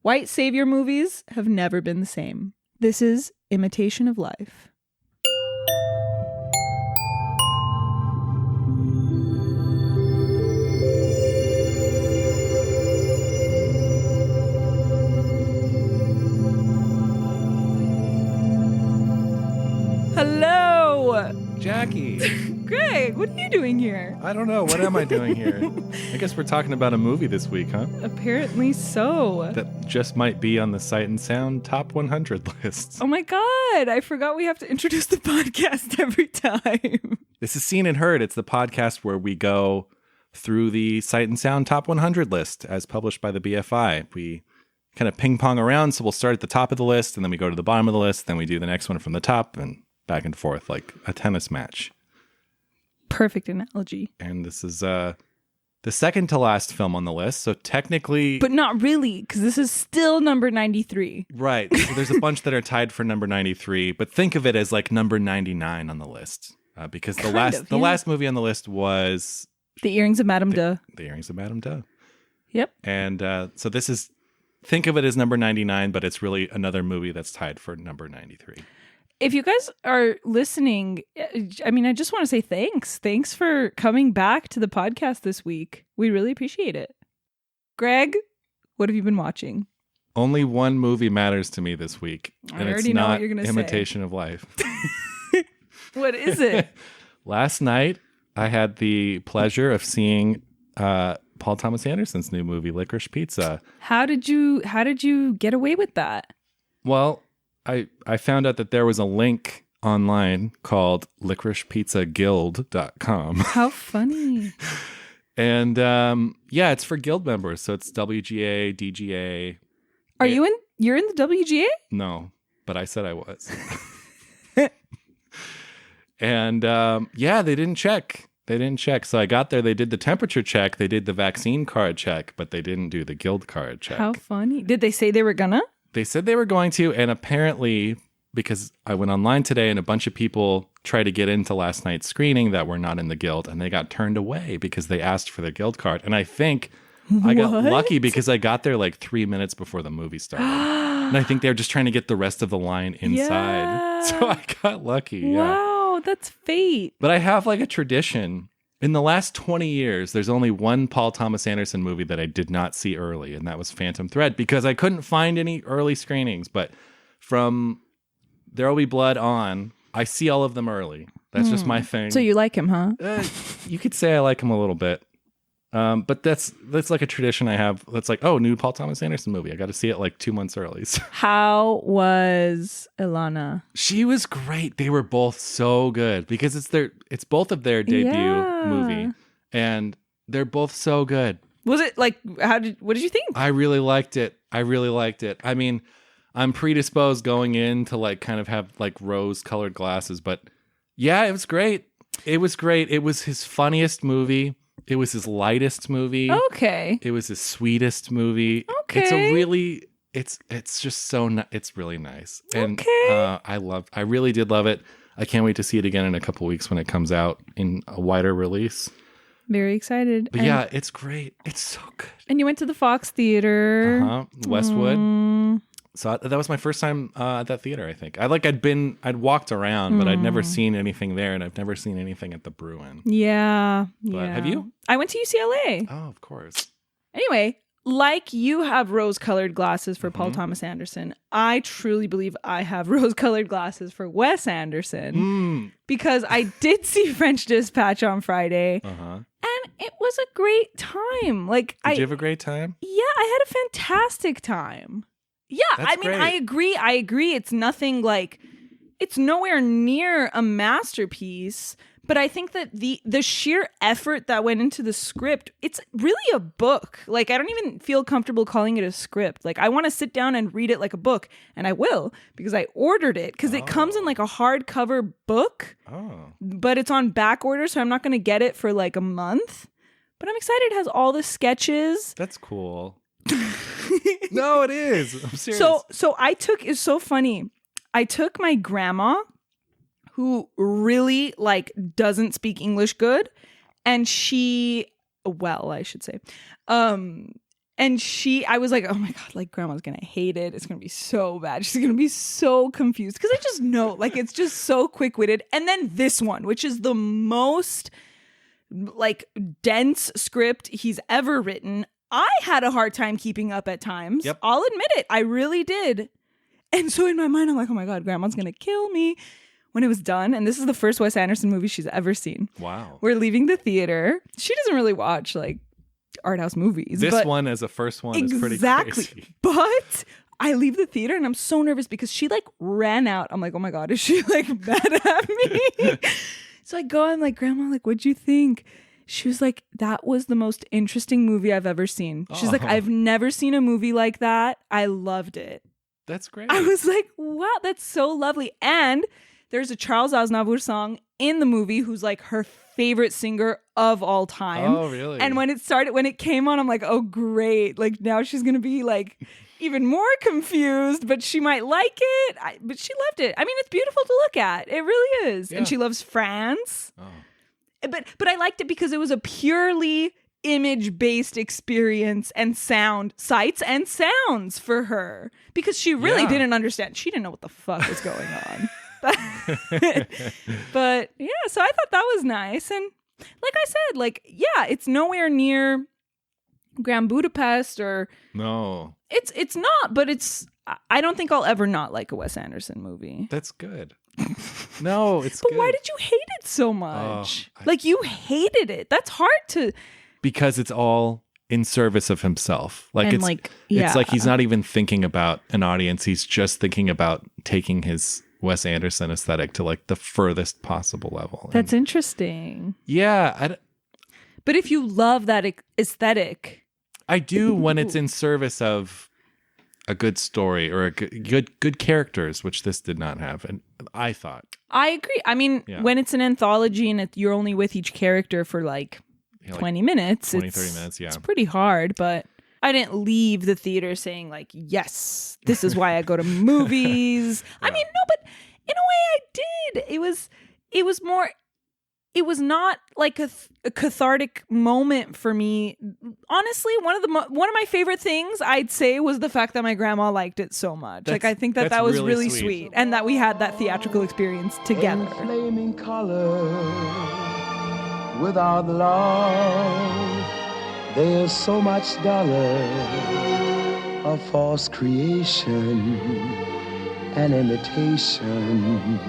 White savior movies have never been the same. This is Imitation of Life. Hello! Jackie! Greg, what are you doing here? I don't know. What am I doing here? I guess we're talking about a movie this week, huh? Apparently so. That just might be on the Sight and Sound Top 100 list. Oh my god, I forgot we have to introduce the podcast every time. This is Seen and Heard. It's the podcast where we go through the Sight and Sound Top 100 list as published by the BFI. We kind of ping pong around, so we'll start at the top of the list, and then we go to the bottom of the list, then we do the next one from the top, and back and forth like a tennis match. Perfect analogy. And this is the second to last film on the list, so technically... But not really, because this is still number 93. Right. So there's a bunch that are tied for number 93, but think of it as like number 99 on the list. Because the last movie on the list was... The Earrings of Madame Duh. The Earrings of Madame Duh. Yep. And so this is... Think of it as number 99, but it's really another movie that's tied for number 93. If you guys are listening, I mean, I just want to say thanks. Thanks for coming back to the podcast this week. We really appreciate it. Greg, what have you been watching? Only one movie matters to me this week. I already know what you're going to say. Imitation of Life. What is it? Last night, I had the pleasure of seeing Paul Thomas Anderson's new movie, Licorice Pizza. How did you get away with that? Well, I found out that there was a link online called licoricepizzaguild.com. How funny. And yeah, it's for guild members. So it's WGA, DGA. You're in the WGA? No, but I said I was. And yeah, they didn't check. So I got there. They did the temperature check. They did the vaccine card check, but they didn't do the guild card check. How funny. Did they say they were gonna? They said they were going to, and apparently, because I went online today and a bunch of people tried to get into last night's screening that were not in the guild, and they got turned away because they asked for the guild card. And I think I got lucky because I got there like 3 minutes before the movie started. And I think they were just trying to get the rest of the line inside. Yeah. So I got lucky. Wow, that's fate. But I have like a tradition. In the last 20 years, there's only one Paul Thomas Anderson movie that I did not see early, and that was Phantom Thread, because I couldn't find any early screenings. But from There Will Be Blood on, I see all of them early. That's just my thing. So you like him, huh? You could say I like him a little bit. But that's like a tradition I have. That's like, oh, new Paul Thomas Anderson movie. I got to see it like 2 months early. How was Lana? She was great. They were both so good because it's both of their debut movie, and they're both so good. Was it like, what did you think? I really liked it. I mean, I'm predisposed going in to like kind of have like rose colored glasses, but yeah, it was great. It was his funniest movie. It was his lightest movie. Okay. It was his sweetest movie. Okay. It's just so it's really nice. And I really did love it. I can't wait to see it again in a couple weeks when it comes out in a wider release. Very excited. But yeah, it's great. It's so good. And you went to the Fox Theater. Westwood. So that was my first time at that theater, I think. I'd walked around, but I'd never seen anything there, and I've never seen anything at the Bruin. Yeah. But have you? I went to UCLA. Oh, of course. Anyway, like you have rose-colored glasses for Paul Thomas Anderson, I truly believe I have rose-colored glasses for Wes Anderson. Because I did see French Dispatch on Friday, and it was a great time. Did you have a great time? Yeah, I had a fantastic time. Yeah, That's great. I agree. It's nothing like, it's nowhere near a masterpiece, but I think that the sheer effort that went into the script, it's really a book. Like, I don't even feel comfortable calling it a script. Like, I want to sit down and read it like a book, and I will, because I ordered it, because it comes in like a hardcover book, but it's on back order, so I'm not going to get it for like a month. But I'm excited. It has all the sketches. That's cool. No, it is. I'm serious. So it's so funny. I took my grandma, who really like doesn't speak English good, and I should say, And I was like, oh my God, like grandma's going to hate it. It's going to be so bad. She's going to be so confused. Because I just know, like, it's just so quick-witted. And then this one, which is the most, like, dense script he's ever written. I had a hard time keeping up at times. Yep. I'll admit it. I really did. And so in my mind, I'm like, oh my God, grandma's going to kill me. When it was done, and this is the first Wes Anderson movie she's ever seen. Wow. We're leaving the theater. She doesn't really watch, like, art house movies. This one as a first one is pretty crazy. But I leave the theater and I'm so nervous because she like ran out. I'm like, oh my God, is she like mad at me? So I go, I'm like, Grandma, like, what'd you think? She was like, that was the most interesting movie I've ever seen. She's like, I've never seen a movie like that. I loved it. That's great. I was like, wow, that's so lovely. And there's a Charles Aznavour song in the movie who's like her favorite singer of all time. Oh, really? And when it came on, I'm like, oh, great. Like now she's going to be like even more confused, but she might like it. But she loved it. I mean, it's beautiful to look at. It really is. Yeah. And she loves France. Oh. But I liked it because it was a purely image-based experience and sights and sounds for her. Because she really didn't understand. She didn't know what the fuck was going on. But yeah, so I thought that was nice. And like I said, like, yeah, it's nowhere near Grand Budapest or no, it's not, but I don't think I'll ever not like a Wes Anderson movie. That's good. No, it's but good. Why did you hate it so much? Like you hated it. That's hard to, because it's all in service of himself. Like it's like he's not even thinking about an audience. He's just thinking about taking his Wes Anderson aesthetic to like the furthest possible level. That's interesting. Yeah. But if you love that aesthetic. I do when it's in service of a good story or a good characters, which this did not have. And I thought. I agree. I mean, when it's an anthology and you're only with each character for like 20 minutes. 30 minutes, yeah. It's pretty hard, but I didn't leave the theater saying like, yes, this is why I go to movies. Yeah. I mean, no, but in a way I did. It was not like a cathartic moment for me. Honestly, one of my favorite things I'd say was the fact that my grandma liked it so much. Like I think that was really sweet. And that we had that theatrical experience together. In flaming color, without love, there's so much dollar, a false creation, an imitation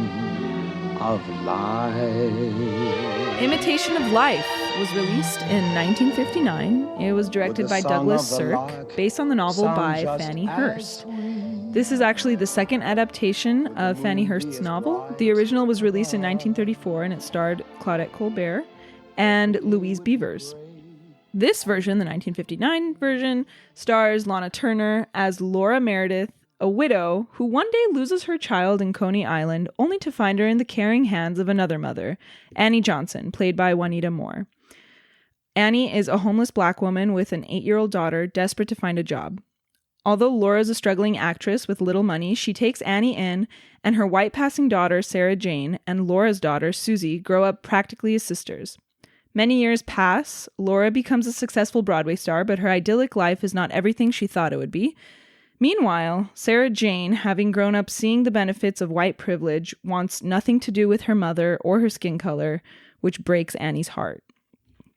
of life. Imitation of Life was released in 1959. It was directed by Douglas Sirk, based on the novel by Fannie Hurst. This is actually the second adaptation of Fannie Hurst's novel. The original was released in 1934 and it starred Claudette Colbert and Louise Beavers. This version, the 1959 version, stars Lana Turner as Laura Meredith, a widow who one day loses her child in Coney Island only to find her in the caring hands of another mother, Annie Johnson, played by Juanita Moore. Annie is a homeless black woman with an 8-year-old daughter desperate to find a job. Although Laura is a struggling actress with little money, she takes Annie in, and her white-passing daughter, Sarah Jane, and Laura's daughter, Susie, grow up practically as sisters. Many years pass. Laura becomes a successful Broadway star, but her idyllic life is not everything she thought it would be. Meanwhile, Sarah Jane, having grown up seeing the benefits of white privilege, wants nothing to do with her mother or her skin color, which breaks Annie's heart.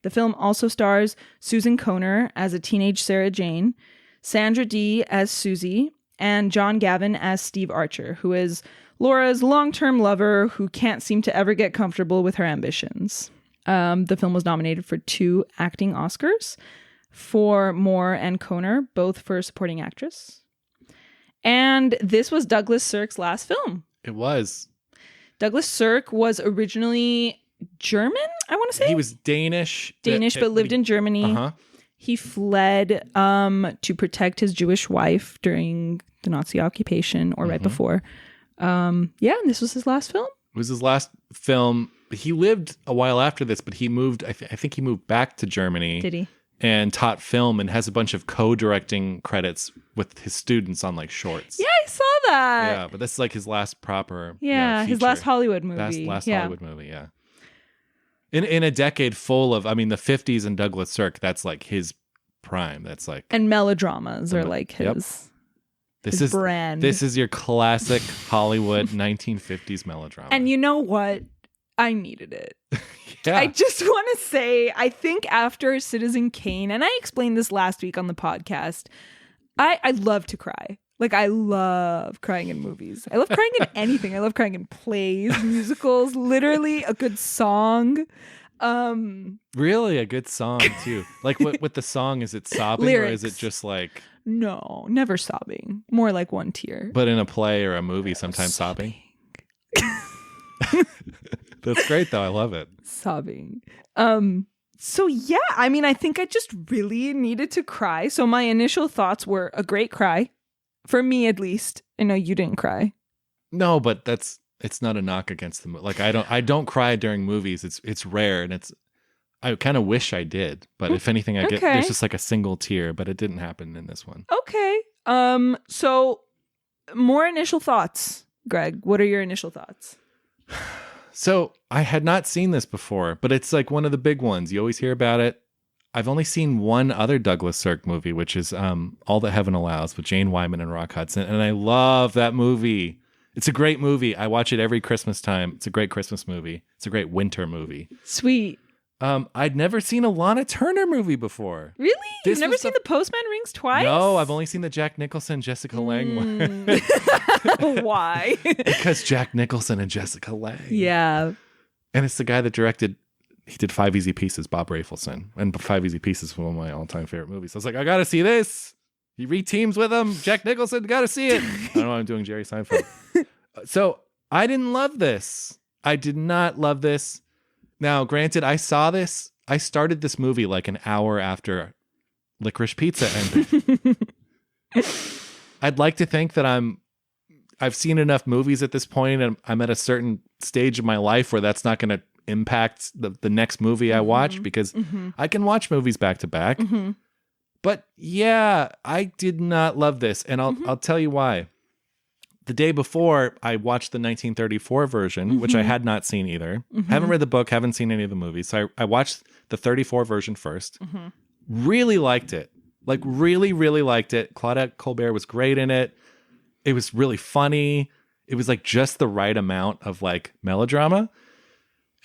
The film also stars Susan Kohner as a teenage Sarah Jane, Sandra Dee as Susie, and John Gavin as Steve Archer, who is Laura's long-term lover who can't seem to ever get comfortable with her ambitions. The film was nominated for 2 acting Oscars for Moore and Kohner, both for supporting actress. And this was Douglas Sirk's last film. It was. Douglas Sirk was originally German, I want to say. He was Danish. But lived in Germany. Uh-huh. He fled to protect his Jewish wife during the Nazi occupation or right before. And this was his last film. It was his last film. He lived a while after this, but he moved, I think he moved back to Germany. Did he? And taught film and has a bunch of co-directing credits with his students on like shorts. Yeah, I saw that. Yeah, but this is like his last proper his last Hollywood movie. Last Hollywood movie, yeah. In a decade full of, I mean, the 50s and Douglas Sirk, that's like his prime. That's like, and melodramas are like his brand. This is your classic Hollywood 1950s melodrama. And you know what? I needed it. Yeah. I just want to say, I think after Citizen Kane, and I explained this last week on the podcast, I love to cry. Like, I love crying in movies. I love crying in anything. I love crying in plays, musicals, literally a good song. Really a good song too. Like with the song, is it sobbing Lyrics. Or is it just like? No, never sobbing. More like one tear. But in a play or a movie, sometimes sobbing. That's great though. I love it. Sobbing. So yeah, I mean, I think I just really needed to cry. So my initial thoughts were a great cry. For me, at least. I know you didn't cry. No, but it's not a knock against the movie. Like I don't cry during movies. It's rare, and I kind of wish I did. But if anything, I get there's just like a single tear, but it didn't happen in this one. Okay. So more initial thoughts, Greg. What are your initial thoughts? So I had not seen this before, but it's like one of the big ones. You always hear about it. I've only seen one other Douglas Sirk movie, which is All That Heaven Allows with Jane Wyman and Rock Hudson. And I love that movie. It's a great movie. I watch it every Christmas time. It's a great Christmas movie. It's a great winter movie. Sweet. I'd never seen a Lana Turner movie before. Really? You've never seen The Postman Rings twice? No, I've only seen the Jack Nicholson, Jessica Lange one. Why? Because Jack Nicholson and Jessica Lange. Yeah. And it's the guy that directed, he did 5 Easy Pieces, Bob Rafelson. And 5 Easy Pieces is one of my all-time favorite movies. I was like, I got to see this. He re-teams with him. Jack Nicholson, got to see it. I don't know why I'm doing Jerry Seinfeld. So I didn't love this. I did not love this. Now, granted, I started this movie like an hour after Licorice Pizza ended. I'd like to think that I've seen enough movies at this point, and I'm at a certain stage of my life where that's not going to impact the next movie I watch, because I can watch movies back to back. But yeah, I did not love this, and I'll tell you why. The day before, I watched the 1934 version, which I had not seen either. Haven't read the book, haven't seen any of the movies. So I watched the 34 version first. Really liked it. Like, really, really liked it. Claudette Colbert was great in it. It was really funny. It was like just the right amount of like melodrama.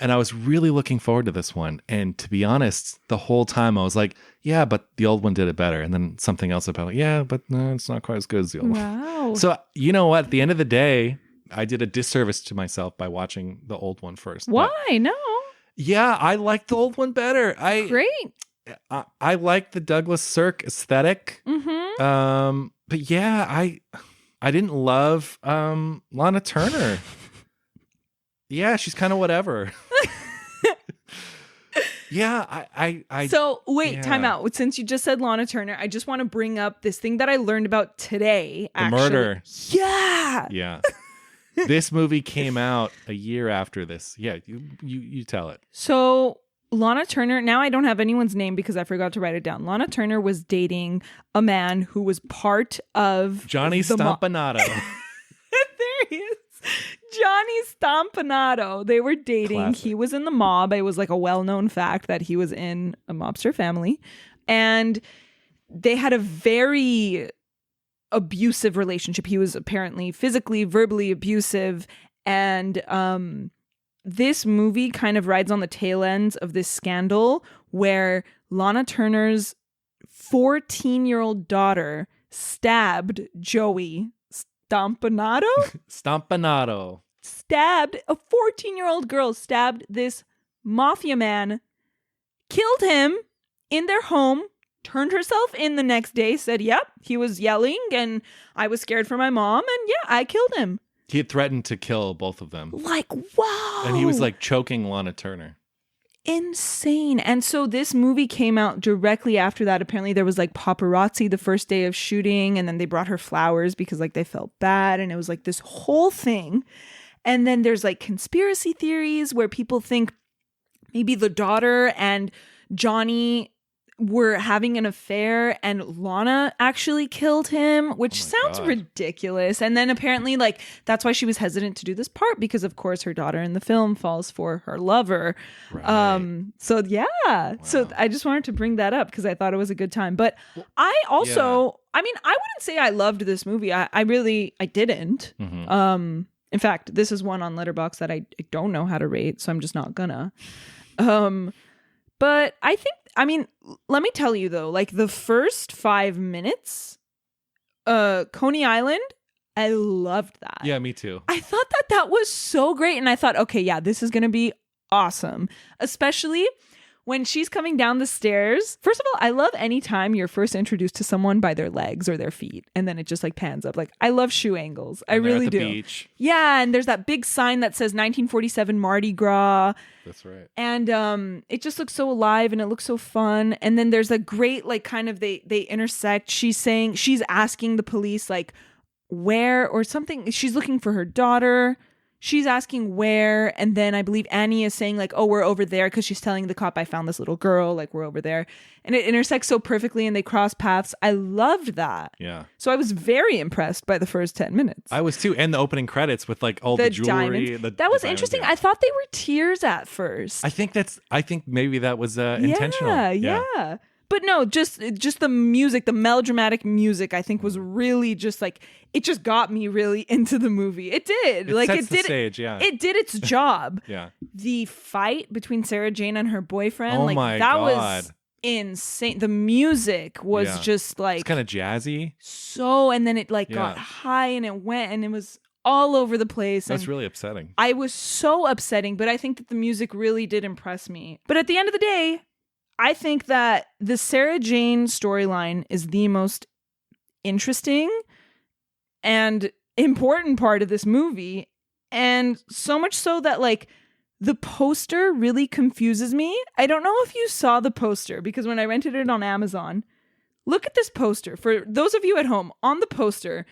And I was really looking forward to this one. And to be honest, the whole time I was like, yeah, but the old one did it better. And then something else about, yeah, but no, it's not quite as good as the old one. So you know what? At the end of the day, I did a disservice to myself by watching the old one first. Why? No. Yeah, I like the old one better. Great. I like the Douglas Sirk aesthetic. But yeah, I didn't love Lana Turner. Yeah, she's kind of whatever. Yeah, I So wait, time out. Since you just said Lana Turner, I just want to bring up this thing that I learned about today. The murder. Yeah. Yeah. This movie came out a year after this. Yeah, you tell it. So Lana Turner, now I don't have anyone's name because I forgot to write it down. Lana Turner was dating a man who was part of Johnny Stompanato. There he is. Johnny Stompanato. They were dating. Classic. He was in the mob. It was like a well-known fact that he was in a mobster family. And they had a very abusive relationship. He was apparently physically, verbally abusive. And this movie kind of rides on the tail ends of this scandal where Lana Turner's 14-year-old daughter stabbed Joey Stompanato? Stompanato. Stabbed, a 14-year-old girl stabbed this mafia man, killed him in their home, turned herself in the next day, said, yep, he was yelling and I was scared for my mom and yeah, I killed him. He had threatened to kill both of them. Like, wow. And he was like choking Lana Turner. Insane. And so this movie came out directly after that. Apparently there was like paparazzi the first day of shooting, and then they brought her flowers because like they felt bad, and it was like this whole thing. And then there's like conspiracy theories where people think maybe the daughter and Johnny were having an affair and Lana actually killed him, which sounds ridiculous. And then apparently, like, that's why she was hesitant to do this part, because of course her daughter in the film falls for her lover. Right. So yeah. Wow. So I just wanted to bring that up because I thought it was a good time. But I also, I mean, I wouldn't say I loved this movie. I didn't. Mm-hmm. In fact, this is one on Letterboxd that I don't know how to rate, so I'm just not gonna. But I think, I mean, let me tell you though, like the first 5 minutes, Coney Island, I loved that. Yeah, me too. I thought that was so great. And I thought, okay, yeah, this is going to be awesome. Especially when she's coming down the stairs. First of all, I love any time you're first introduced to someone by their legs or their feet, and then it just like pans up. Like, I love shoe angles. I really at the do. Beach. Yeah, and there's that big sign that says 1947 Mardi Gras. That's right. And it just looks so alive and it looks so fun. And then there's a great, like, kind of they intersect. She's asking the police like where or something. She's looking for her daughter. She's asking where, and then I believe Annie is saying like, oh, we're over there, because she's telling the cop, I found this little girl, like, we're over there. And it intersects so perfectly and they cross paths. I loved that. Yeah. So I was very impressed by the first 10 minutes. I was too. And the opening credits with like all the jewelry. That was interesting. Yeah. I thought they were tears at first. I think maybe that was intentional. Yeah. But no, just the music, the melodramatic music, I think was really just like, it just got me really into the movie. It did. It did the stage, yeah. It did its job. Yeah. The fight between Sarah Jane and her boyfriend, oh my that God. was insane. The music was just like, it's kind of jazzy. So, and then it like got high and it went and it was all over the place. That's really upsetting. I was so upsetting, but I think that the music really did impress me. But at the end of the day, I think that the Sarah Jane storyline is the most interesting and important part of this movie. And so much so that like the poster really confuses me. I don't know if you saw the poster, because when I rented it on Amazon, look at this poster. For those of you at home, on the poster,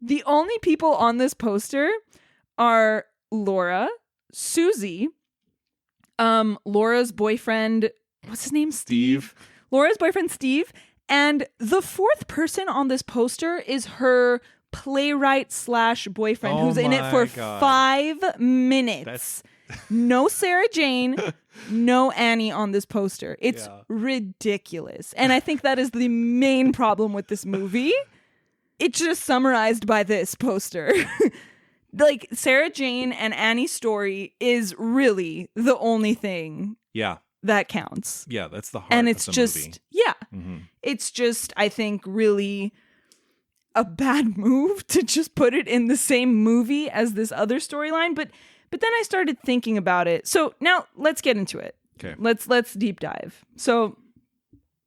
the only people on this poster are Laura, Susie, Laura's boyfriend, what's his name? Steve. Laura's boyfriend, Steve. And the fourth person on this poster is her playwright / boyfriend, who's in it for 5 minutes. No Sarah Jane, no Annie on this poster. It's ridiculous. And I think that is the main problem with this movie. It's just summarized by this poster. Like, Sarah Jane and Annie's story is really the only thing that counts. Yeah, that's the heart and it's of the just movie. It's just, I think, really a bad move to just put it in the same movie as this other storyline. But then I started thinking about it. So now let's get into it. Okay. Let's deep dive. So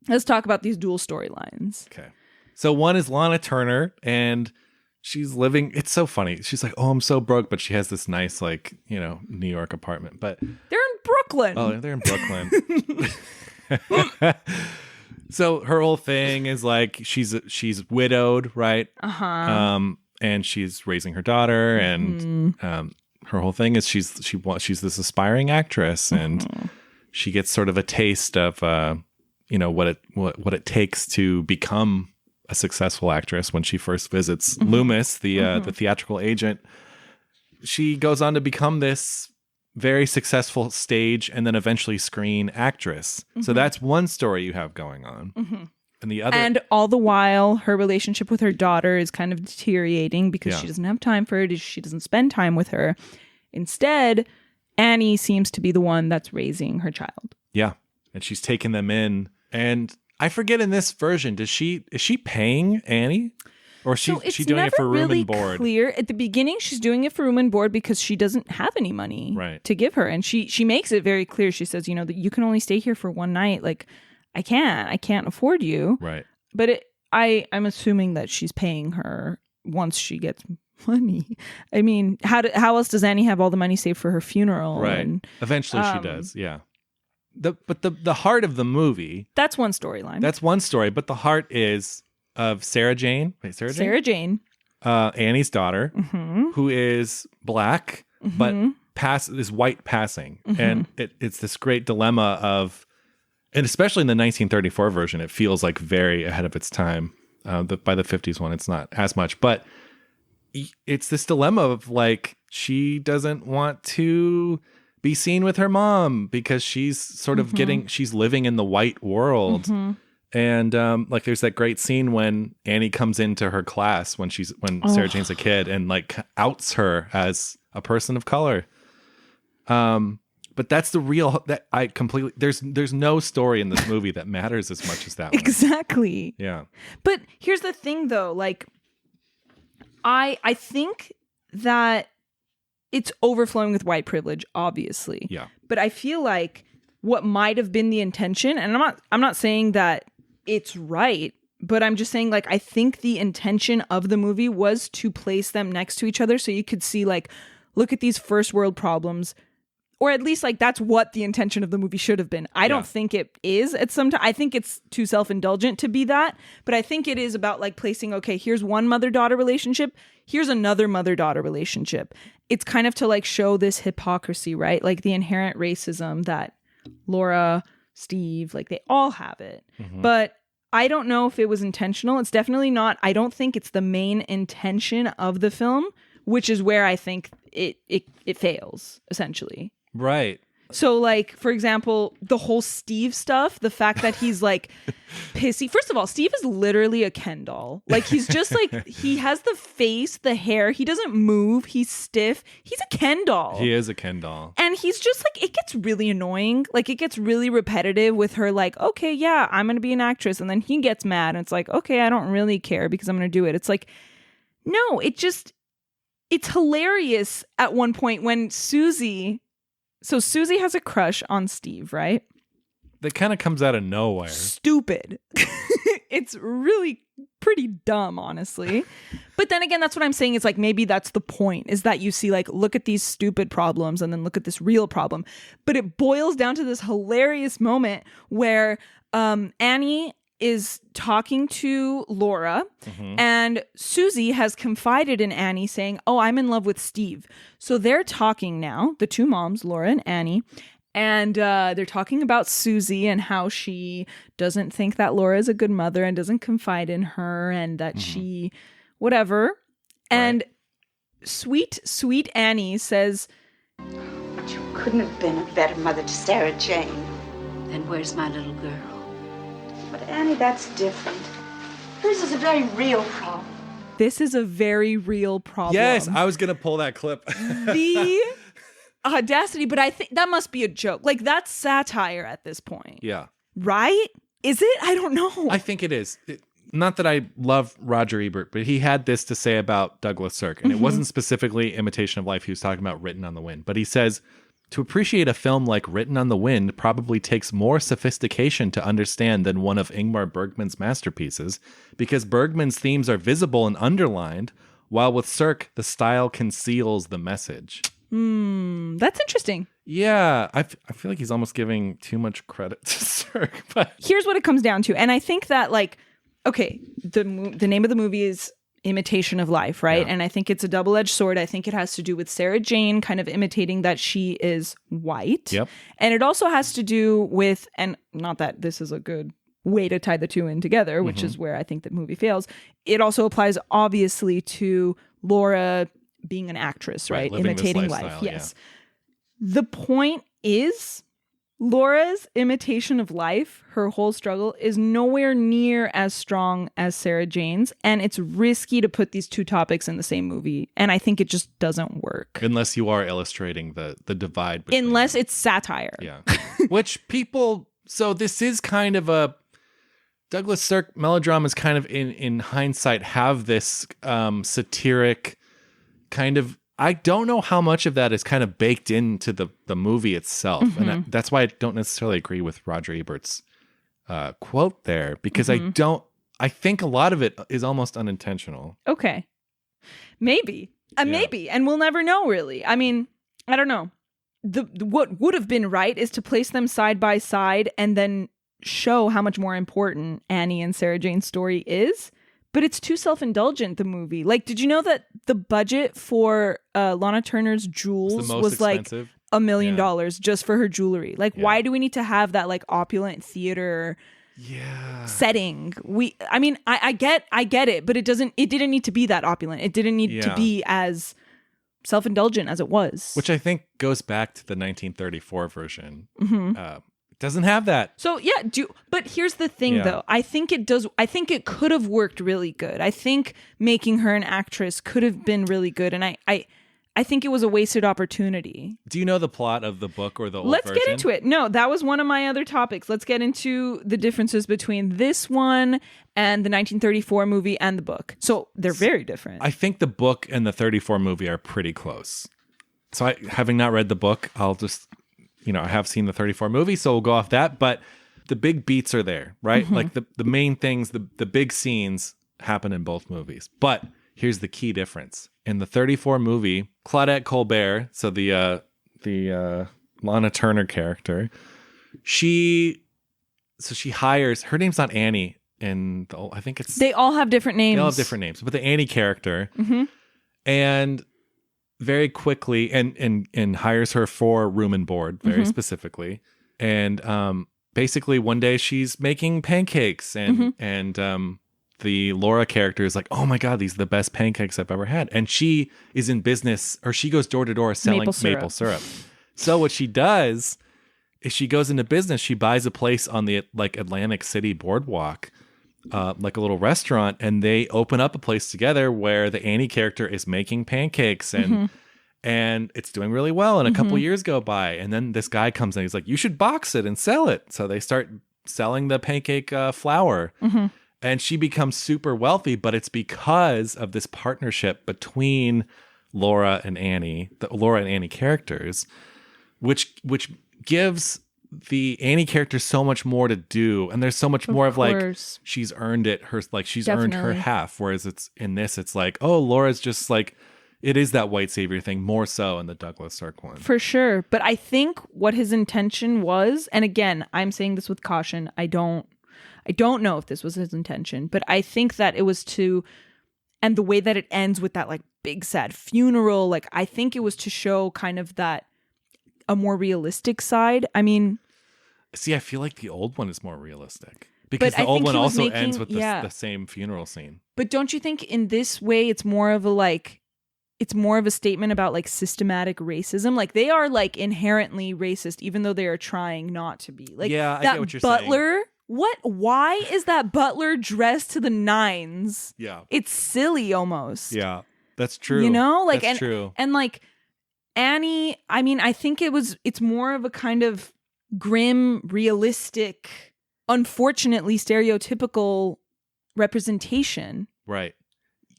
let's talk about these dual storylines. Okay. So one is Lana Turner, and she's living, it's so funny. She's like, oh, I'm so broke, but she has this nice, like, New York apartment. But they're in Brooklyn. Oh, they're in Brooklyn. So her whole thing is like she's widowed, right? And she's raising her daughter, and her whole thing is she's this aspiring actress, and she gets sort of a taste of what it takes to become a successful actress when she first visits Loomis, the theatrical agent. She goes on to become this very successful stage and then eventually screen actress. So that's one story you have going on. And the other, and all the while her relationship with her daughter is kind of deteriorating because she doesn't have time for it. She doesn't spend time with her. Instead, Annie seems to be the one that's raising her child. Yeah. And she's taken them in. And I forget, in this version, is she paying Annie? Or is she doing it for room and board? Clear. At the beginning, she's doing it for room and board because she doesn't have any money to give her. And she makes it very clear. She says, that you can only stay here for one night. Like, I can't afford you. Right. But I'm assuming that she's paying her once she gets money. I mean, how else does Annie have all the money saved for her funeral? Right. And, eventually she does. Yeah. But the heart of the movie. That's one storyline. That's one story. But the heart is of Sarah Jane. Wait, Sarah Jane? Annie's daughter, who is black, but is white passing. And it's this great dilemma of And especially in the 1934 version, it feels like very ahead of its time. By the 50s one, it's not as much. But it's this dilemma of like, she doesn't want to be seen with her mom because she's sort of she's living in the white world. And like there's that great scene when Annie comes into her class when Sarah Jane's a kid and like outs her as a person of color. But that's the real that I completely there's no story in this movie that matters as much as that one. Exactly. Yeah. But here's the thing though, like I think that it's overflowing with white privilege, obviously. Yeah. But I feel like what might have been the intention, and I'm not saying that it's right, but I'm just saying like I think the intention of the movie was to place them next to each other so you could see like, look at these first world problems, or at least like that's what the intention of the movie should have been. I don't think it is at some time. I think it's too self-indulgent to be that, but I think it is about like placing, okay, here's one mother-daughter relationship, here's another mother-daughter relationship. It's kind of to like show this hypocrisy, right? Like the inherent racism that Laura, Steve, like they all have it. But I don't know if it was intentional. It's definitely not. I don't think it's the main intention of the film, which is where I think it fails, essentially. Right. So like, for example, the whole Steve stuff, the fact that he's like pissy. First of all, Steve is literally a Ken doll. Like he's just like, he has the face, the hair. He doesn't move. He's stiff. He's a Ken doll. He is a Ken doll. And he's just like, it gets really annoying. Like it gets really repetitive with her like, okay, yeah, I'm going to be an actress. And then he gets mad. And it's like, okay, I don't really care because I'm going to do it. It's like, no, it's hilarious at one point when Susie has a crush on Steve, right? That kind of comes out of nowhere. Stupid. It's really pretty dumb, honestly. But then again, that's what I'm saying. It's like, maybe that's the point, is that you see like, look at these stupid problems and then look at this real problem. But it boils down to this hilarious moment where Annie is talking to Laura and Susie has confided in Annie saying, oh, I'm in love with Steve. So they're talking now, the two moms, Laura and Annie, and they're talking about Susie and how she doesn't think that Laura is a good mother and doesn't confide in her and that she, whatever. And sweet, sweet Annie says, but you couldn't have been a better mother to Sarah Jane. Then where's my little girl? But Annie, that's different. This is a very real problem. This is a very real problem. Yes, I was going to pull that clip. The audacity, but I think that must be a joke. Like, that's satire at this point. Yeah. Right? Is it? I don't know. I think it is. Not that I love Roger Ebert, but he had this to say about Douglas Sirk. And it wasn't specifically Imitation of Life. He was talking about Written on the Wind. But he says, to appreciate a film like Written on the Wind probably takes more sophistication to understand than one of Ingmar Bergman's masterpieces, because Bergman's themes are visible and underlined, while with Sirk, the style conceals the message. That's interesting. Yeah, I feel like he's almost giving too much credit to Sirk. But here's what it comes down to. And I think that, like, okay, the name of the movie is Imitation of Life, right? Yeah. And I think it's a double-edged sword. I think it has to do with Sarah Jane kind of imitating that she is white. Yep. And it also has to do with, and not that this is a good way to tie the two in together, which is where I think the movie fails. It also applies obviously to Laura being an actress, right? Imitating life. Yes. Yeah. The point is, Laura's imitation of life, her whole struggle, is nowhere near as strong as Sarah Jane's, and it's risky to put these two topics in the same movie, and I think it just doesn't work. Unless you are illustrating the divide between unless it's satire. Yeah. Which people, so this is kind of a, Douglas Sirk melodramas kind of in hindsight have this satiric kind of, I don't know how much of that is kind of baked into the movie itself. And that's why I don't necessarily agree with Roger Ebert's quote there, because I think a lot of it is almost unintentional. Okay. Maybe. Maybe. And we'll never know, really. I mean, I don't know. What would have been right is to place them side by side and then show how much more important Annie and Sarah Jane's story is. But it's too self-indulgent, the movie. Like, did you know that the budget for Lana Turner's Jewels was expensive? $1 million just for her jewelry. Like, why do we need to have that like opulent theater setting? I get it, but it didn't need to be that opulent. It didn't need to be as self-indulgent as it was. Which I think goes back to the 1934 version. It doesn't have that. So but here's the thing though. I think it does. I think it could have worked really good. I think making her an actress could have been really good. And I think it was a wasted opportunity. Do you know the plot of the book or the old Let's version? get into it. No, that was one of my other topics. Let's get into the differences between this one and the 1934 movie and the book. So they're very different. I think the book and the 34 movie are pretty close. So having not read the book, I'll just, I have seen the 34 movie, so we'll go off that. But the big beats are there, right? Like the main things, the big scenes happen in both movies. But here's the key difference. In the 34 movie, Claudette Colbert, so the Lana Turner character, she hires, her name's not Annie in the old, I think it's... They all have different names. They all have different names. But the Annie character, and very quickly, and hires her for room and board, very specifically. And basically one day she's making pancakes and the Laura character is like, oh my God, these are the best pancakes I've ever had. And she is in business, or she goes door to door selling maple syrup. So what she does is she goes into business. She buys a place on the like Atlantic City boardwalk, like a little restaurant, and they open up a place together where the Annie character is making pancakes and it's doing really well. And a couple years go by, and then this guy comes in. He's like, you should box it and sell it. So they start selling the pancake flour. And she becomes super wealthy, but it's because of this partnership between Laura and Annie, the Laura and Annie characters, which gives the Annie character so much more to do. And there's so much more of like, she's earned it. She's earned her half. Whereas it's like, oh, Laura's just like, it is that white savior thing more so in the Douglas Sirk one. For sure. But I think what his intention was, and again, I'm saying this with caution, I don't know if this was his intention, but I think that it was and the way that it ends with that like big sad funeral, like I think it was to show kind of that a more realistic side. I mean, see, I feel like the old one is more realistic because the old one also ends with the same funeral scene. But don't you think in this way it's more of a statement about like systematic racism? Like they are like inherently racist, even though they are trying not to be. Like I that get what you're butler. saying. Why is that butler dressed to the nines? Yeah. It's silly almost. Yeah. That's true. Like, that's true. And like Annie, I mean, I think it's more of a kind of grim, realistic, unfortunately stereotypical representation. Right.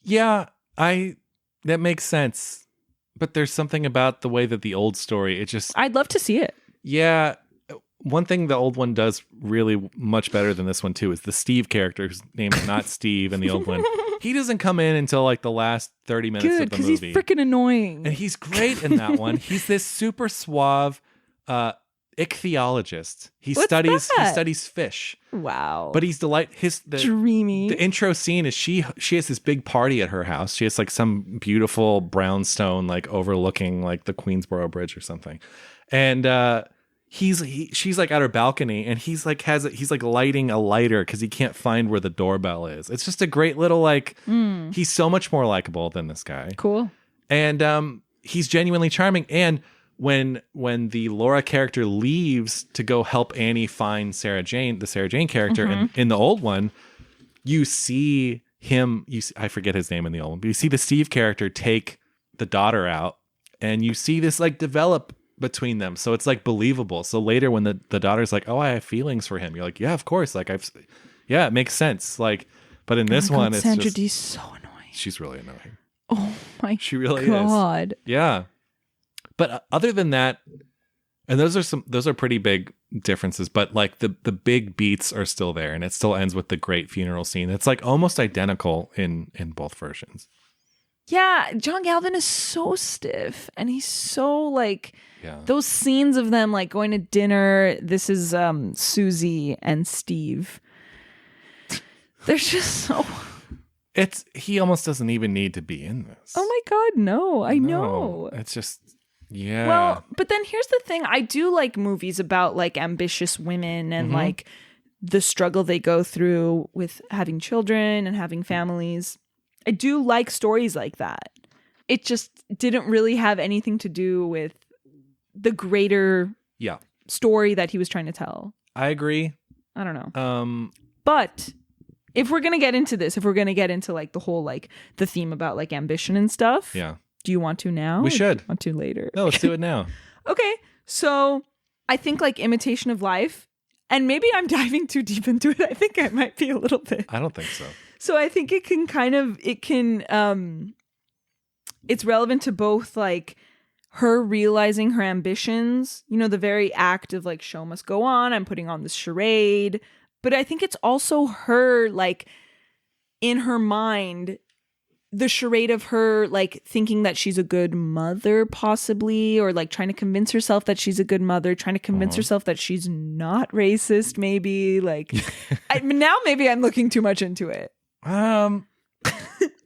Yeah, that makes sense. But there's something about the way that the old story, I'd love to see it. Yeah. One thing the old one does really much better than this one too is the Steve character, whose name is not Steve in the old one. He doesn't come in until like the last 30 minutes of the movie. Because he's freaking annoying. And he's great in that one. He's this super suave ichthyologist. He studies fish. Wow. But he's dreamy. The intro scene is she has this big party at her house. She has like some beautiful brownstone like overlooking like the Queensboro Bridge or something. And she's like at her balcony, and he's like lighting a lighter because he can't find where the doorbell is. It's just a great little like he's so much more likable than this guy. Cool. And he's genuinely charming. And when the Laura character leaves to go help Annie find Sarah Jane, the Sarah Jane character in the old one, you see him. I forget his name in the old one, but you see the Steve character take the daughter out, and you see this like develop between them, so it's like believable. So later when the daughter's like, oh, I have feelings for him, you're like, yeah, of course, like it makes sense. Like, but in this one, it's Sandra just, Dee's so annoying. She's really annoying. Oh my she really God. is. Yeah. But other than that, and those are pretty big differences, but like the big beats are still there, and it still ends with the great funeral scene. It's like almost identical in both versions. Yeah, John Galvin is so stiff, and he's so like those scenes of them like going to dinner. This is Susie and Steve. They're just so. He almost doesn't even need to be in this. Oh my God, no! I know. It's just Yeah. Well, but then here's the thing. I do like movies about like ambitious women and like the struggle they go through with having children and having families. I do like stories like that. It just didn't really have anything to do with the greater story that he was trying to tell. I agree. I don't know. But if we're going to get into this, if we're going to get into like the whole like the theme about like ambition and stuff. Yeah. Do you want to now? We should. Or do you want to later? No, let's do it now. Okay. So I think like Imitation of Life, and maybe I'm diving too deep into it. I think I might be a little bit. I don't think so. So I think it's relevant to both like her realizing her ambitions, you know, the very act of like show must go on, I'm putting on this charade. But I think it's also her like in her mind, the charade of her like thinking that she's a good mother possibly, or like trying to convince herself that she's a good mother, trying to convince herself that she's not racist maybe. Like now maybe I'm looking too much into it.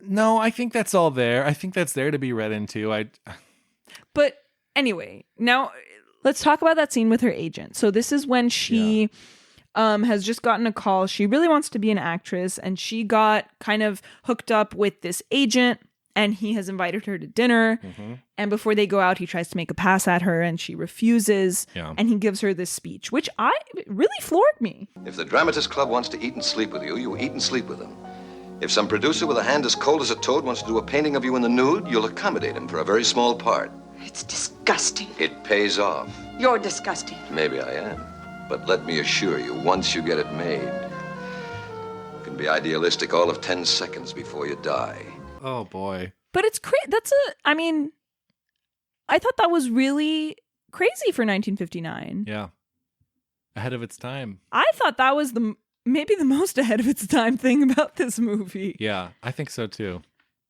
No, I think that's all there. I think that's there to be read into. But anyway, now let's talk about that scene with her agent. So this is when she has just gotten a call. She really wants to be an actress, and she got kind of hooked up with this agent, and he has invited her to dinner. And before they go out, he tries to make a pass at her, and she refuses. And he gives her this speech, which really floored me. If the Dramatist Club wants to eat and sleep with you, you eat and sleep with them. If some producer with a hand as cold as a toad wants to do a painting of you in the nude, you'll accommodate him for a very small part. It's disgusting. It pays off. You're disgusting. Maybe I am. But let me assure you, once you get it made, you can be idealistic all of 10 seconds before you die. Oh, boy. But it's crazy. I thought that was really crazy for 1959. Yeah. Ahead of its time. I thought that was maybe the most ahead of its time thing about this movie. Yeah, I think so too.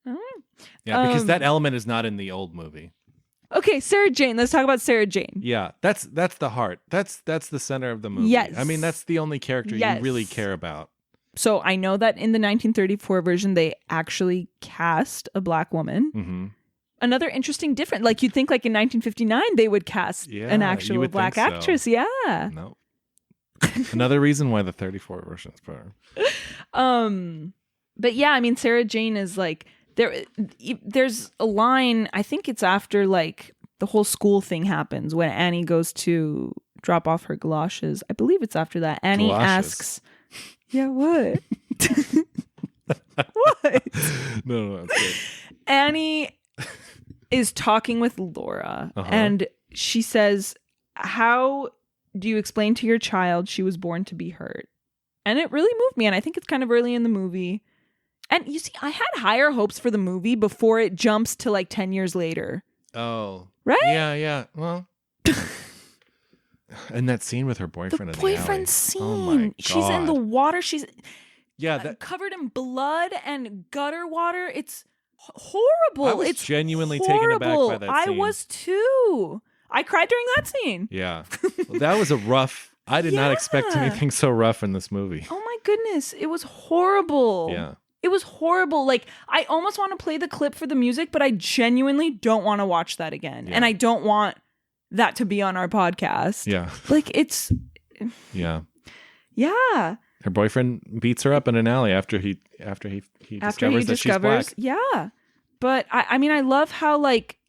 Oh. Yeah, because that element is not in the old movie. Okay, Sarah Jane. Let's talk about Sarah Jane. Yeah, that's the heart. That's the center of the movie. Yes. I mean, that's the only character you really care about. So I know that in the 1934 version, they actually cast a black woman. Another interesting difference. Like you'd think like in 1959, they would cast an actual black actress. Yeah. No. Another reason why the 34 version is better. But yeah, I mean, Sarah Jane is like, there's a line, I think it's after like the whole school thing happens when Annie goes to drop off her galoshes. I believe it's after that. Annie asks, yeah, what? What? No, that's good. Annie is talking with Laura and she says, how do you explain to your child she was born to be hurt? And it really moved me. And I think it's kind of early in the movie. And you see, I had higher hopes for the movie before it jumps to like 10 years later. Oh. Right? Yeah. Well. And that scene with her boyfriend in the alley. The boyfriend scene. Oh my God. She's in the water. She's covered in blood and gutter water. It's horrible. I was genuinely taken aback by that scene. I was too. I cried during that scene. Yeah. Well, that was a rough... I did not expect anything so rough in this movie. Oh my goodness. It was horrible. Yeah. It was horrible. Like, I almost want to play the clip for the music, but I genuinely don't want to watch that again. Yeah. And I don't want that to be on our podcast. Yeah. Like, it's... Yeah. Yeah. Her boyfriend beats her up in an alley after he discovers that she's black. Yeah. But, I mean, I love how, like,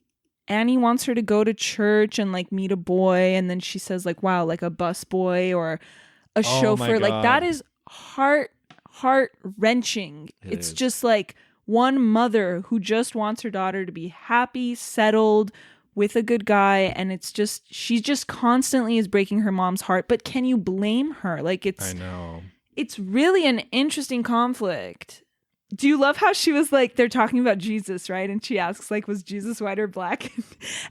Annie wants her to go to church and like meet a boy, and then she says like, wow, like a bus boy or a chauffeur. Like that is heart wrenching. It's just like one mother who just wants her daughter to be happy, settled with a good guy, and it's just she just constantly is breaking her mom's heart. But can you blame her? Like I know. It's really an interesting conflict. Do you love how she was like, they're talking about Jesus, right? And she asks, like, was Jesus white or black?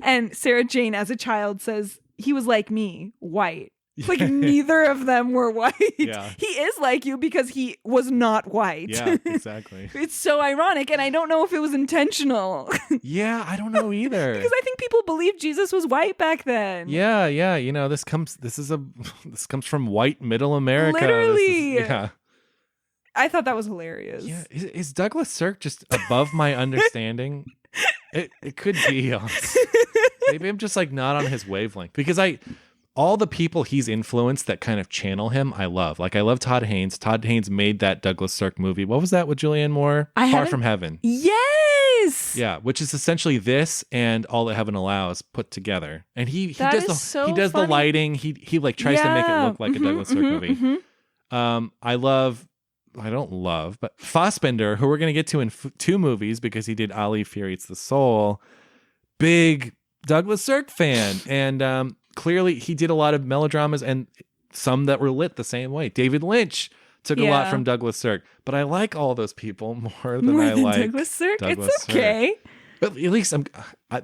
And Sarah Jane, as a child, says, he was like me, white. It's like neither of them were white. Yeah. He is like you because he was not white. Yeah, exactly. It's so ironic. And I don't know if it was intentional. Yeah, I don't know either. Because I think people believed Jesus was white back then. Yeah. You know, this comes from white middle America. Literally. Yeah. I thought that was hilarious. Yeah, is Douglas Sirk just above my understanding? It could be. Maybe I'm just like not on his wavelength because all the people he's influenced that kind of channel him, I love. Like I love Todd Haynes. Todd Haynes made that Douglas Sirk movie. What was that with Julianne Moore? Far From Heaven. Yes. Yeah, which is essentially this and All That Heaven Allows put together. And he does the lighting. He like tries to make it look like a Douglas Sirk movie. I don't love, but Fassbender, who we're going to get to in 2 movies because he did Ali Fear Eats the Soul, big Douglas Sirk fan. And clearly he did a lot of melodramas and some that were lit the same way. David Lynch took a lot from Douglas Sirk, but I like all those people more than I like Douglas Sirk. Douglas It's okay. Sirk. But at least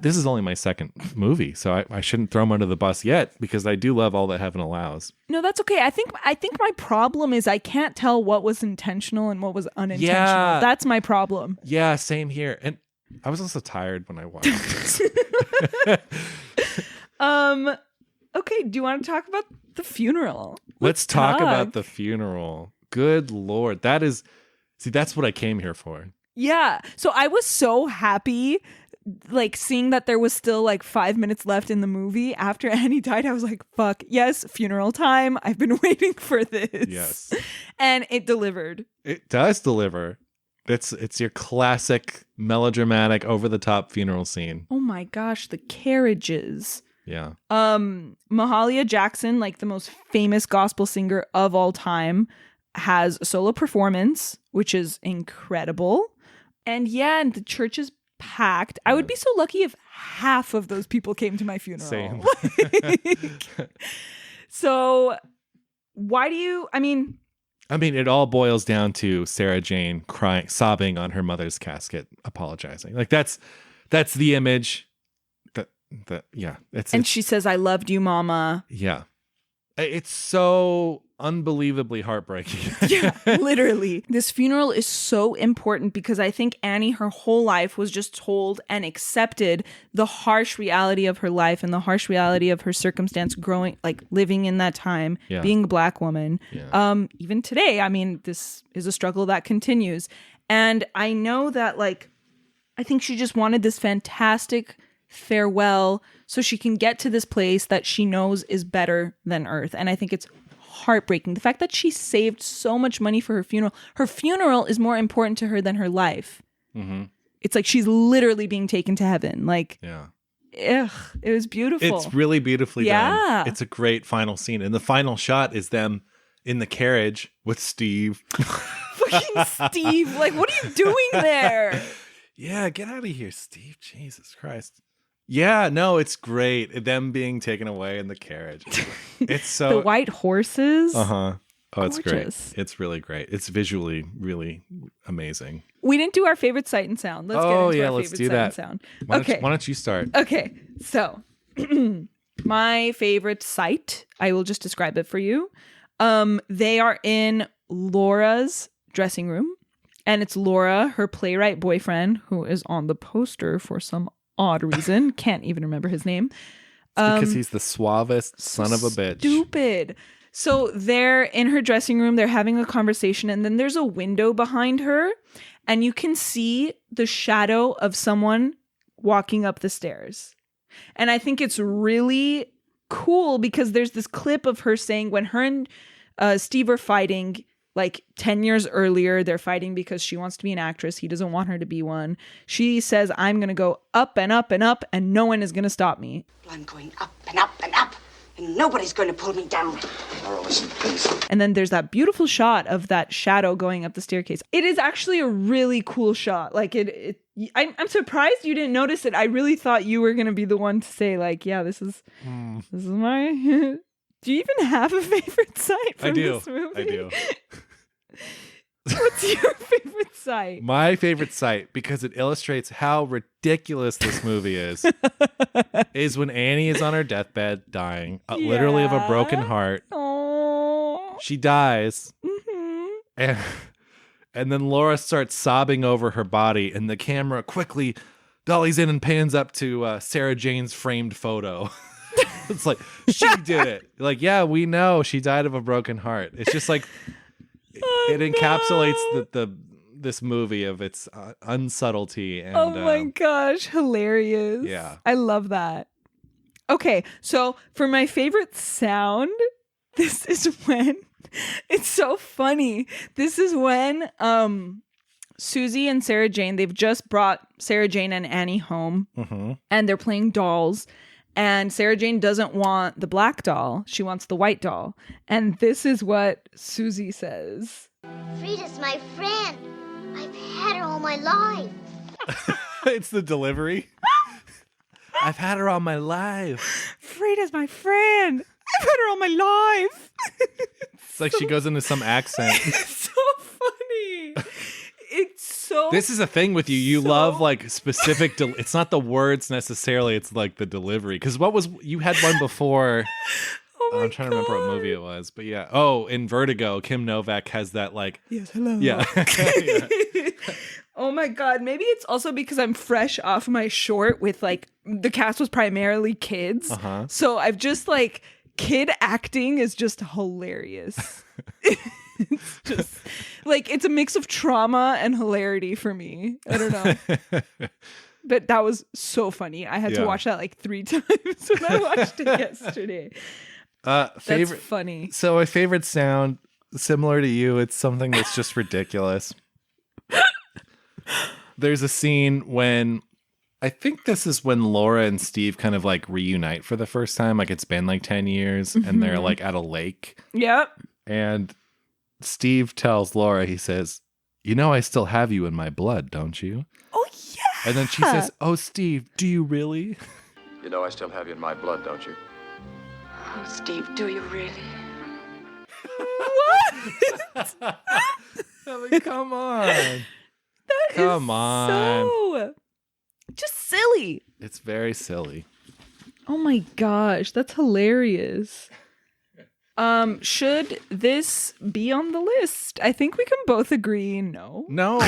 this is only my 2nd movie, so I shouldn't throw him under the bus yet because I do love All That Heaven Allows. No, that's okay. I think my problem is I can't tell what was intentional and what was unintentional. Yeah. That's my problem. Yeah, same here. And I was also tired when I watched this. Okay, do you want to talk about the funeral? Let's talk about the funeral. Good Lord. That's what I came here for. Yeah. So I was so happy, like, seeing that there was still like 5 minutes left in the movie after Annie died. I was like, fuck, yes, funeral time. I've been waiting for this. Yes. And it delivered. It does deliver. It's your classic melodramatic over-the-top funeral scene. Oh my gosh, the carriages. Yeah. Mahalia Jackson, like the most famous gospel singer of all time, has a solo performance, which is incredible. And and the church is packed. I would be so lucky if half of those people came to my funeral. Same. So why do you, I mean, it all boils down to Sarah Jane crying, sobbing on her mother's casket, apologizing. Like that's the image. And she says, "I loved you, Mama." Yeah, it's so unbelievably heartbreaking. Yeah, literally. This funeral is so important because I think Annie, her whole life, was just told and accepted the harsh reality of her life and the harsh reality of her circumstance growing, like living in that time, being a Black woman. Yeah. Even today, this is a struggle that continues. And I know that, like, I think she just wanted this fantastic farewell so she can get to this place that she knows is better than Earth. And I think it's heartbreaking. The fact that she saved so much money for her funeral is more important to her than her life. Mm-hmm. It's like she's literally being taken to heaven. Like, it was beautiful. It's really beautifully done. It's a great final scene. And the final shot is them in the carriage with Steve. Fucking Steve. Like, what are you doing there? Yeah, get out of here, Steve. Jesus Christ. Yeah, no, it's great. Them being taken away in the carriage. It's so... The white horses. Uh-huh. Oh, it's gorgeous. Great. It's really great. It's visually really amazing. We didn't do our favorite sight and sound. Let's get into our favorite sight and sound. Why don't you start? Okay, so my favorite sight, I will just describe it for you. They are in Laura's dressing room, and it's Laura, her playwright boyfriend, who is on the poster for some odd reason. Can't even remember his name. Because he's the suavest son of a bitch. Stupid. So they're in her dressing room. They're having a conversation. And then there's a window behind her. And you can see the shadow of someone walking up the stairs. And I think it's really cool because there's this clip of her saying when her and Steve are fighting, like 10 years earlier, they're fighting because she wants to be an actress. He doesn't want her to be one. She says, I'm going to go up and up and up and no one is going to stop me. I'm going up and up and up and nobody's going to pull me down. Laura, listen, please. And then there's that beautiful shot of that shadow going up the staircase. It is actually a really cool shot. Like I'm surprised you didn't notice it. I really thought you were going to be the one to say like, yeah, this is my... Do you even have a favorite sight from this movie? I do. What's your favorite sight? My favorite sight, because it illustrates how ridiculous this movie is when Annie is on her deathbed dying, literally of a broken heart. Aww. She dies. Mm-hmm. And then Laura starts sobbing over her body, and the camera quickly dollies in and pans up to Sarah Jane's framed photo. It's like, she did it. Like, yeah, we know she died of a broken heart. It's just like, it encapsulates this movie of its unsubtlety. And, oh my gosh, hilarious. Yeah. I love that. Okay, so for my favorite sound, this is when it's so funny. This is when Susie and Sarah Jane, they've just brought Sarah Jane and Annie home, and they're playing dolls. And Sarah Jane doesn't want the black doll. She wants the white doll. And this is what Susie says. Frida's my friend. I've had her all my life. It's the delivery. I've had her all my life. Frida's my friend. I've had her all my life. It's like she goes into some accent. It's so funny. It's so... This is a thing with you. You love like specific... it's not the words necessarily. It's like the delivery. Because you had one before... I'm trying to remember what movie it was. But yeah. Oh, in Vertigo, Kim Novak has that like... Yes, hello. Yeah. Yeah. Oh my God. Maybe it's also because I'm fresh off my short with like... The cast was primarily kids. Uh-huh. So I've just like... Kid acting is just hilarious. It's just like it's a mix of trauma and hilarity for me. I don't know. But that was so funny. I had to watch that like 3 times when I watched it yesterday. That's funny. So my favorite sound, similar to you, it's something that's just ridiculous. There's a scene when I think this is when Laura and Steve kind of like reunite for the first time. Like it's been like 10 years and they're like at a lake. Yep. And Steve tells Laura, he says, "You know, I still have you in my blood, don't you?" Oh, yeah. And then she says, "Oh, Steve, do you really?" You know I still have you in my blood, don't you? Oh, Steve, do you really? What? I mean, come on. Come on. So just silly. It's very silly. Oh my gosh, that's hilarious. Should this be on the list? I think we can both agree no. No.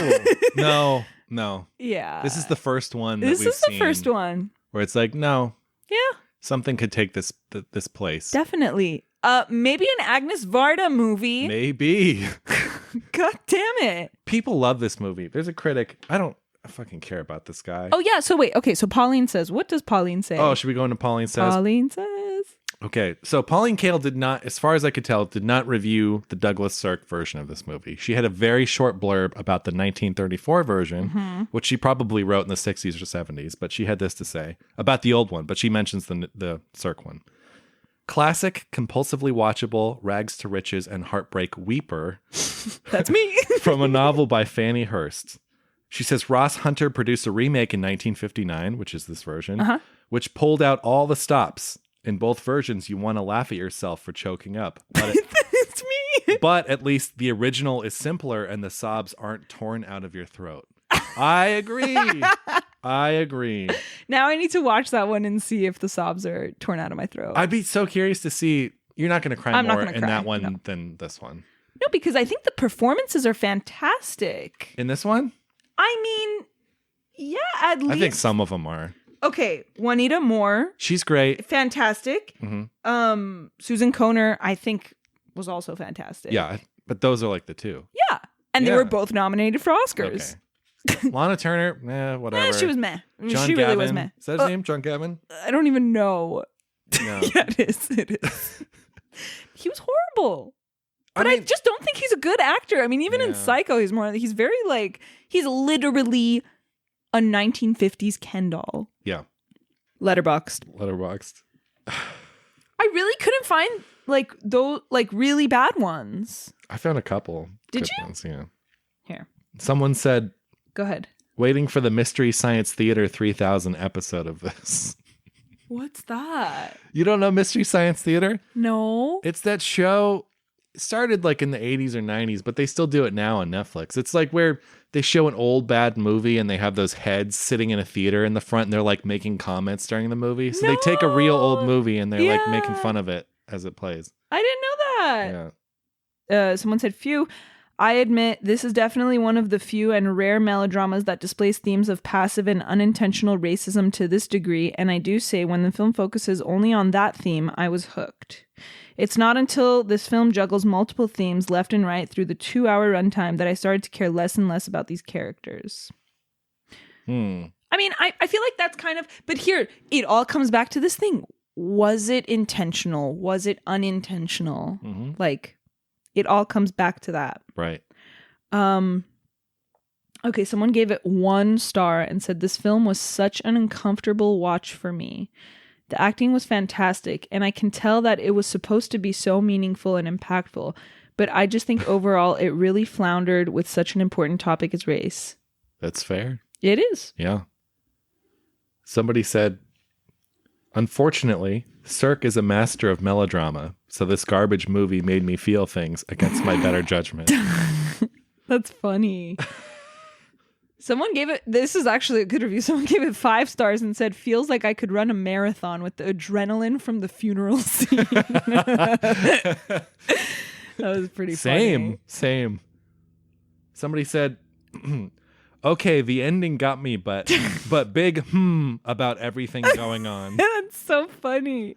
Yeah. This is the first one that This we've is the seen first one. where it's like, no, Yeah, something could take this place. definitely. Maybe an Agnes Varda movie. Maybe. God damn it. People love this movie. There's a critic. I don't fucking care about this guy. Oh yeah, so wait, okay, so Pauline says, what does Pauline say? Oh, should we go into Pauline Says? Pauline says. Okay, so Pauline Kael did not, as far as I could tell, did not review the Douglas Sirk version of this movie. She had a very short blurb about the 1934 version, which she probably wrote in the 60s or 70s, but she had this to say about the old one, but she mentions the Sirk one. Classic, compulsively watchable, rags to riches, and heartbreak weeper. That's me. From a novel by Fannie Hurst. She says Ross Hunter produced a remake in 1959, which is this version, which pulled out all the stops. In both versions, you want to laugh at yourself for choking up. But It's me. But at least the original is simpler and the sobs aren't torn out of your throat. I agree. Now I need to watch that one and see if the sobs are torn out of my throat. I'd be so curious to see. You're not going to cry I'm not more gonna in cry, that one no. than this one. No, because I think the performances are fantastic. In this one? I mean, yeah, at least. I think some of them are. Okay, Juanita Moore. She's great. Fantastic. Susan Kohner, I think, was also fantastic. Yeah, but those are like the two. Yeah. And they Yeah. were both nominated for Oscars. Okay. Lana Turner, whatever. She was meh. John She Gavin. really was meh. Is that his name? John Gavin? I don't even know. No. Yeah, it is. It is. He was horrible. But I mean, just don't think he's a good actor. I mean, even in Yeah. Psycho, he's very like, he's literally a 1950s Ken doll. Yeah. Letterboxd. I really couldn't find like those like really bad ones. I found a couple. Did good you? Ones, yeah. Here, Someone said, go ahead. waiting for the Mystery Science Theater 3000 episode of this. What's that? You don't know Mystery Science Theater? No. It's that show. It started like in the 80s or 90s, but they still do it now on Netflix. It's like where they show an old bad movie and they have those heads sitting in a theater in the front and they're like making comments during the movie. So they take a real old movie and they're like making fun of it as it plays. I didn't know that. Yeah. Someone said, phew. I admit this is definitely one of the few and rare melodramas that displays themes of passive and unintentional racism to this degree, and I do say when the film focuses only on that theme, I was hooked. It's not until this film juggles multiple themes left and right through the 2-hour runtime that I started to care less and less about these characters. I mean, I feel like that's kind of... But here, it all comes back to this thing. was it intentional? Was it unintentional? Mm-hmm. Like, it all comes back to that. Right. Okay, someone gave it 1 star and said, this film was such an uncomfortable watch for me. The acting was fantastic, and I can tell that it was supposed to be so meaningful and impactful, but I just think overall it really floundered with such an important topic as race. That's fair. It is. Yeah. Somebody said, unfortunately, Sirk is a master of melodrama, so this garbage movie made me feel things against my better judgment. That's funny. Someone gave it, this is actually a good review. Someone gave it 5 stars and said, feels like I could run a marathon with the adrenaline from the funeral scene. That was pretty funny. Same. Somebody said, okay, the ending got me, but big about everything going on. That's so funny.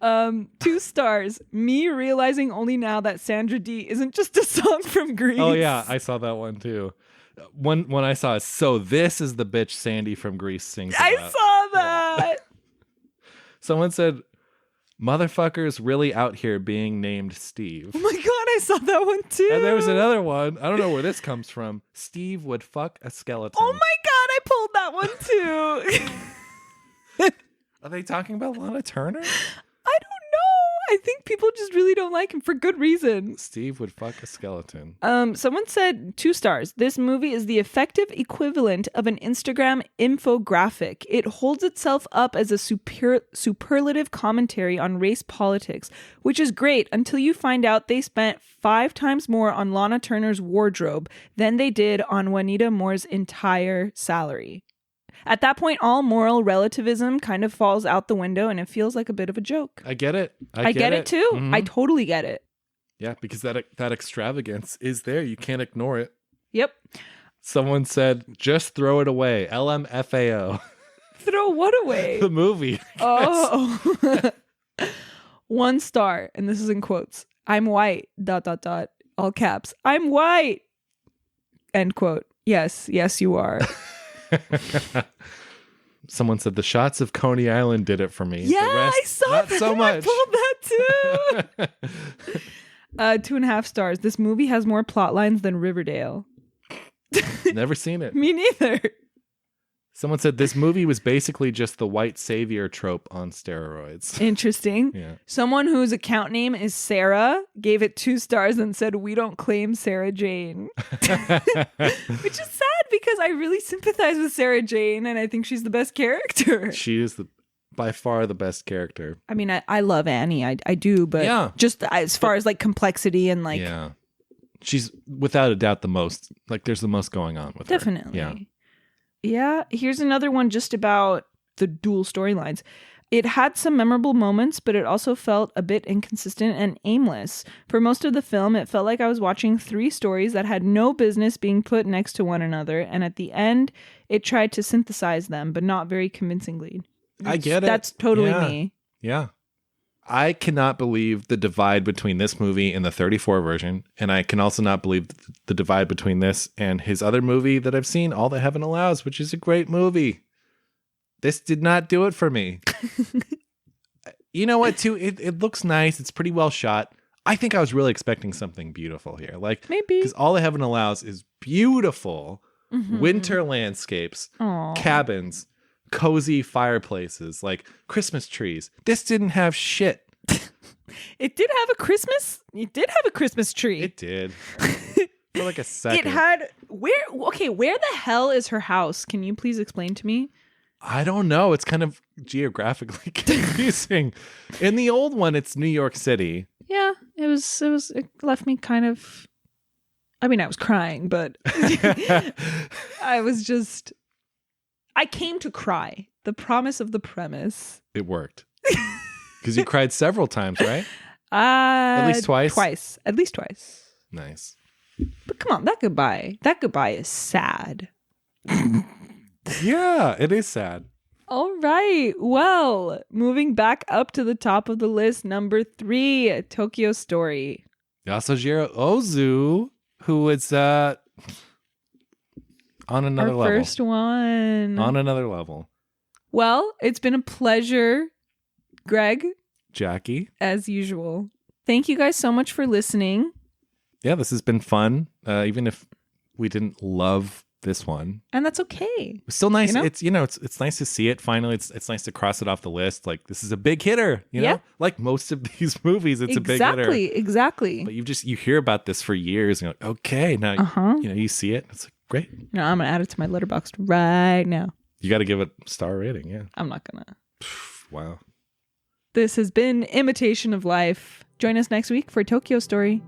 2 stars. Me realizing only now that Sandra D isn't just a song from Greece. Oh yeah, I saw that one too. When I saw it, so this is the bitch Sandy from Greece sings about. I saw that. Someone said, motherfuckers really out here being named Steve. Oh my god, I saw that one too. And there was another one. I don't know where this comes from. Steve would fuck a skeleton. Oh my god, I pulled that one too. Are they talking about Lana Turner? I don't know. I think people just really don't like him for good reason. Steve would fuck a skeleton. Someone said 2 stars. This movie is the effective equivalent of an Instagram infographic. It holds itself up as a superlative commentary on race politics, which is great until you find out they spent 5 times more on Lana Turner's wardrobe than they did on Juanita Moore's entire salary. At that point, all moral relativism kind of falls out the window and it feels like a bit of a joke. I get it. I get it too. Mm-hmm. I totally get it. Yeah, because that extravagance is there. You can't ignore it. Yep. Someone said, just throw it away. LMFAO. Throw what away? The movie. Oh. 1 star. And this is in quotes. I'm white. ... All caps. I'm white. End quote. Yes, you are. Someone said the shots of Coney Island did it for me. Yeah, the rest, I saw not that. so much. I pulled that too. 2.5 stars. This movie has more plot lines than Riverdale. Never seen it. Me neither. Someone said this movie was basically just the white savior trope on steroids. Interesting. Yeah. Someone whose account name is Sarah gave it 2 stars and said, we don't claim Sarah Jane. Which is sad because I really sympathize with Sarah Jane and I think she's the best character. She is by far the best character. I mean, I love Annie. I do, but yeah. Just as far as like complexity and like... Yeah. She's without a doubt the most, like there's the most going on with her. Definitely. Yeah. Yeah, here's another one just about the dual storylines. It had some memorable moments, but it also felt a bit inconsistent and aimless. For most of the film, it felt like I was watching 3 stories that had no business being put next to one another, and at the end, it tried to synthesize them, but not very convincingly. I get it. That's totally me. Yeah. I cannot believe the divide between this movie and the 34 version, and I can also not believe the divide between this and his other movie that I've seen, All That Heaven Allows, which is a great movie. This did not do it for me. You know what, too? It looks nice. It's pretty well shot. I think I was really expecting something beautiful here. Like, maybe. Because All That Heaven Allows is beautiful. Mm-hmm. Winter landscapes, cabins, cozy fireplaces, like Christmas trees. This didn't have shit. It did have a Christmas tree. It did. For like a second. It had where the hell is her house? Can you please explain to me? I don't know. It's kind of geographically confusing. In the old one, it's New York City. Yeah, it left me kind of, I mean, I was crying, but I came to cry. The promise of the premise. It worked. Because you cried several times, right? At least twice? At least twice. Nice. But come on, that goodbye is sad. Yeah, it is sad. All right. Well, moving back up to the top of the list, number 3, Tokyo Story. Yasujiro Ozu, who was on another level. First one. On another level. Well, it's been a pleasure Greg, Jackie. as usual. Thank you guys so much for listening. Yeah, this has been fun. Even if we didn't love this one, And that's okay. it's still nice. You know? It's nice to see it finally. It's nice to cross it off the list. Like, this is a big hitter. You know, Yeah. like most of these movies, it's a big hitter. Exactly. But you hear about this for years, and you're like, okay, now you see it. It's like, great. No, I'm gonna add it to my Letterboxd right now. You got to give it a star rating. Yeah. I'm not gonna. Wow. This has been Imitation of Life. Join us next week for Tokyo Story.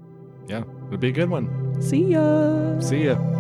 Yeah, it'll be a good one. See ya. See ya.